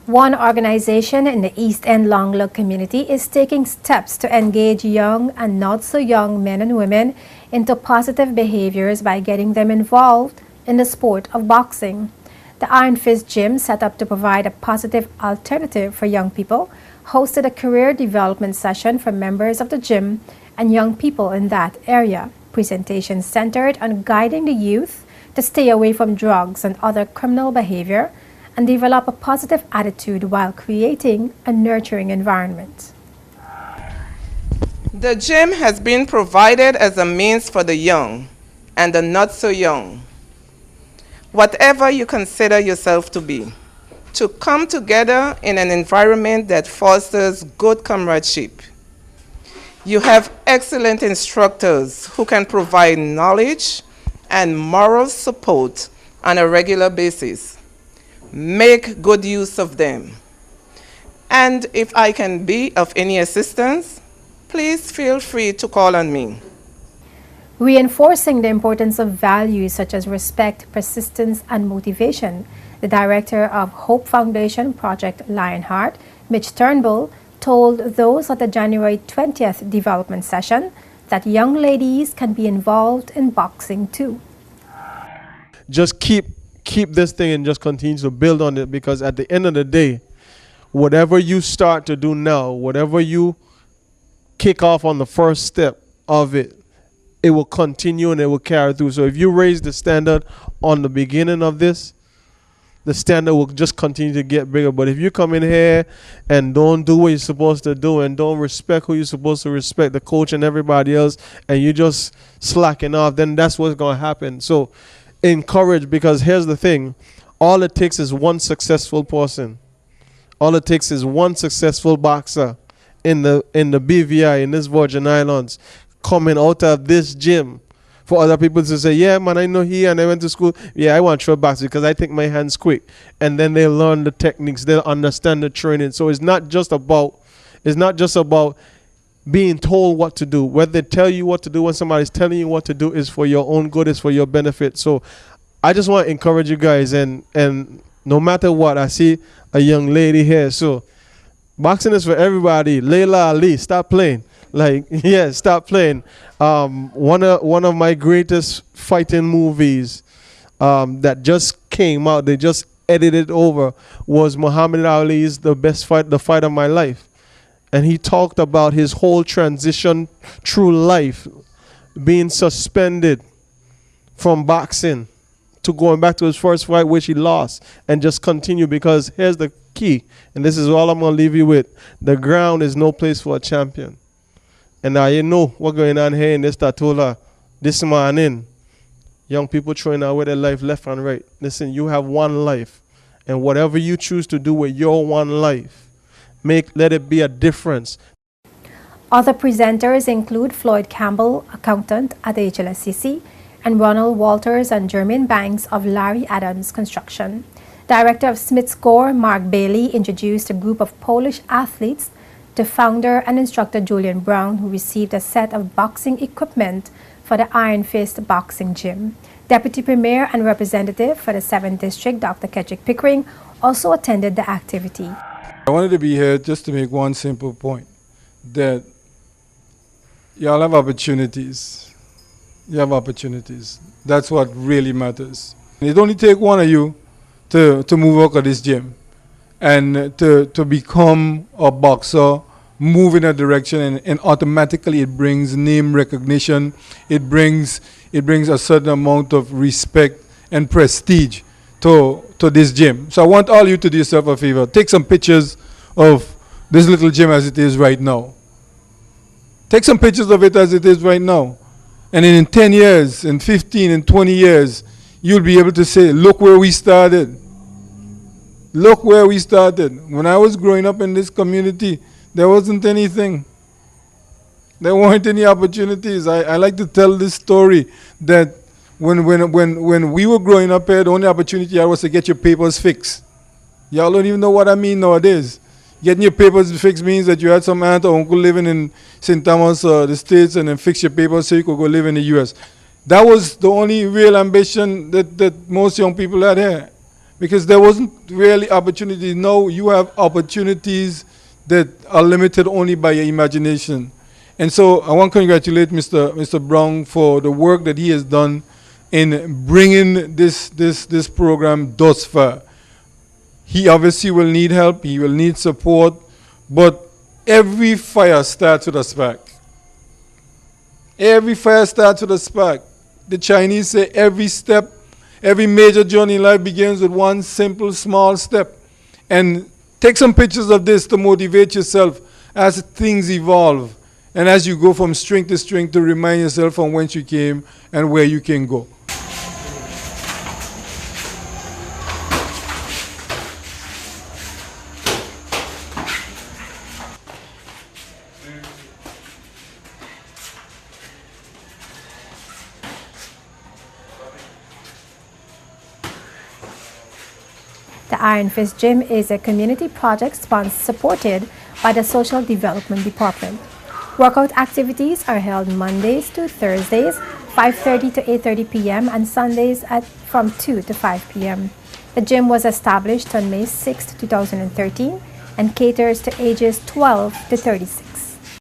One organization in the East End Longlook community is taking steps to engage young and not so young men and women into positive behaviors by getting them involved in the sport of boxing. The Iron Fist Gym, set up to provide a positive alternative for young people, hosted a career development session for members of the gym and young people in that area. Presentations centered on guiding the youth to stay away from drugs and other criminal behavior and develop a positive attitude while creating a nurturing environment. The gym has been provided as a means for the young and the not so young, whatever you consider yourself to be, to come together in an environment that fosters good comradeship. You have excellent instructors who can provide knowledge and moral support on a regular basis. Make good use of them. And if I can be of any assistance, please feel free to call on me. Reinforcing the importance of values such as respect, persistence, and motivation, the director of Hope Foundation Project Lionheart, Mitch Turnbull, told those at the January 20th development session that young ladies can be involved in boxing too. Just keep this thing and just continue to build on it, because at the end of the day, whatever you start to do now, whatever you kick off on the first step of it, it will continue and it will carry through. So if you raise the standard on the beginning of this, the standard will just continue to get bigger. But if you come in here and don't do what you're supposed to do and don't respect who you're supposed to respect, the coach and everybody else, and you just slacking off, then that's what's going to happen. So encourage, because here's the thing. All it takes is one successful person. All it takes is one successful boxer in the BVI, in this Virgin Islands, coming out of this gym, for other people to say, yeah, man, I know he and I went to school. Yeah, I want to throw boxing because I think my hands quick. And then they learn the techniques. They'll understand the training. So it's not just about being told what to do. Whether they tell you what to do, when somebody's telling you what to do, is for your own good, is for your benefit. So I just want to encourage you guys, and no matter what, I see a young lady here. So boxing is for everybody. Layla Ali, stop playing. Like, yeah, stop playing. One of my greatest fighting movies that just came out, they just edited over, was Muhammad Ali's The Fight of My Life. And he talked about his whole transition through life, being suspended from boxing to going back to his first fight, which he lost, and just continue, because here's the key, and this is all I'm going to leave you with. The ground is no place for a champion. And now you know what's going on here in this Tatola this morning. Young people throwing away their life left and right. Listen, you have one life. And whatever you choose to do with your one life, let it be a difference. Other presenters include Floyd Campbell, accountant at the HLSCC, and Ronald Walters and Jermaine Banks of Larry Adams Construction. Director of Smith's Corps, Mark Bailey, introduced a group of Polish athletes to founder and instructor Julian Brown, who received a set of boxing equipment for the Iron Fist Boxing Gym. Deputy Premier and Representative for the 7th District, Dr. Ketchick Pickering, also attended the activity. I wanted to be here just to make one simple point, that y'all have opportunities. You have opportunities. That's what really matters. It only takes one of you to move out of this gym and to become a boxer, move in a direction, and automatically it brings name recognition. It brings a certain amount of respect and prestige to this gym. So I want all you to do yourself a favor. Take some pictures of this little gym as it is right now. Take some pictures of it as it is right now. And then in 10 years, in 15, in 20 years, you'll be able to say, look where we started. Look where we started. When I was growing up in this community, there wasn't anything. There weren't any opportunities. I like to tell this story that when we were growing up here, the only opportunity I was to get your papers fixed. Y'all don't even know what I mean nowadays. Getting your papers fixed means that you had some aunt or uncle living in St. Thomas, the States, and then fix your papers so you could go live in the U.S. That was the only real ambition that most young people had here. because there wasn't really opportunity. Now you have opportunities that are limited only by your imagination. And so I want to congratulate Mr. Brown for the work that he has done in bringing this program thus far. He obviously will need help, he will need support, but every fire starts with a spark. Every fire starts with a spark. The Chinese say every major journey in life begins with one simple, small step. And take some pictures of this to motivate yourself as things evolve and as you go from strength to strength to remind yourself from whence you came and where you can go. The Iron Fist Gym is a community project supported by the Social Development Department. Workout activities are held Mondays to Thursdays, 5:30 to 8:30 p.m. and Sundays from 2 to 5 p.m. The gym was established on May 6, 2013 and caters to ages 12 to 36.